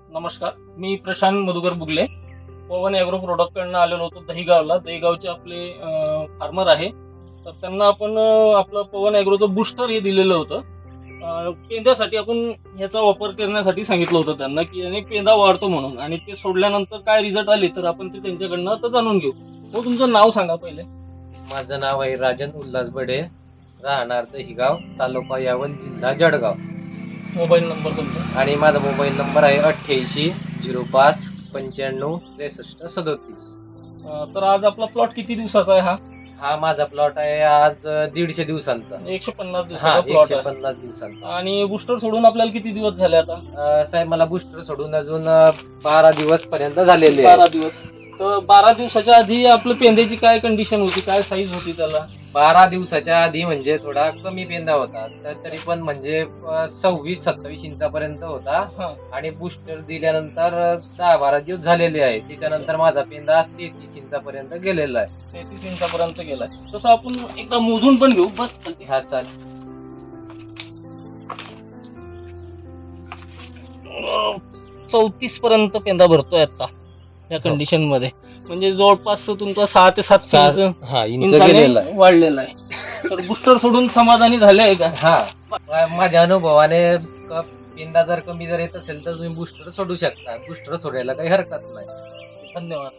नमस्कार, मी प्रशांत मधुकर बुगले. पवन ॲग्रो प्रोडक्टकडनं आलेलो होतो दहीगावला. दहीगावचे आपले फार्मर आहे. तर त्यांना आपण आपलं पवन ॲग्रोचं बूस्टर हे दिलेलं होतं. पेंद्यासाठी आपण ह्याचा वापर करण्यासाठी सांगितलं होतं त्यांना, की याने पेंदा वाढतो म्हणून. आणि ते सोडल्यानंतर काय रिझल्ट आले तर आपण ते त्यांच्याकडनं आता जाणून घेऊ. हो, तुमचं नाव सांगा पहिले. माझं नाव आहे राजन उल्हास बडे, राहणार दहिगाव, तालुका यावल, जिल्हा जळगाव. मोबाईल नंबर तुमचा. आणि माझा मोबाईल नंबर आहे 8805956337. तर आज आपला प्लॉट किती दिवसाचा आहे हा? हा माझा प्लॉट आहे आज 150 दिवसांचा. 150 हा दिवसाचा प्लॉट आहे. 150 दिवसांचा. आणि बूस्टर सोडून आपल्याला किती दिवस झाले आता? साहेब मला बूस्टर सोडून अजून 12 दिवस पर्यंत झालेले 12 दिवस. तर 12 दिवसाच्या आधी आपलं पेंद्याची काय कंडिशन होती, काय साईज होती त्याला? 12 दिवसाच्या आधी म्हणजे थोडा कमी पेंदा होता, तर तरी पण म्हणजे 26-27 इंचापर्यंत होता. हा. आणि बूस्टर दिल्यानंतर 10-12 दिवस झालेले आहे. त्याच्यानंतर माझा पेंदा 33 इंचापर्यंत गेलेला आहे. 33 इंचापर्यंत गेलाय. तसं आपण एकदा मोजून पण घेऊ. बस चालते. हा चालेल. 34 पर्यंत पेंदा भरतोय आता या कंडिशन मध्ये. म्हणजे जवळपास तुमचा 6 ते 7 इंच गेलेला आहे. वाढलेला आहे. तर बूस्टर सोडून समाधानी झाले आहे का? हा माझ्या अनुभवाने पेंदा जर कमी जर येत असेल तर तुम्ही बूस्टर सोडू शकता. बूस्टर सोडायला काही हरकत नाही. धन्यवाद.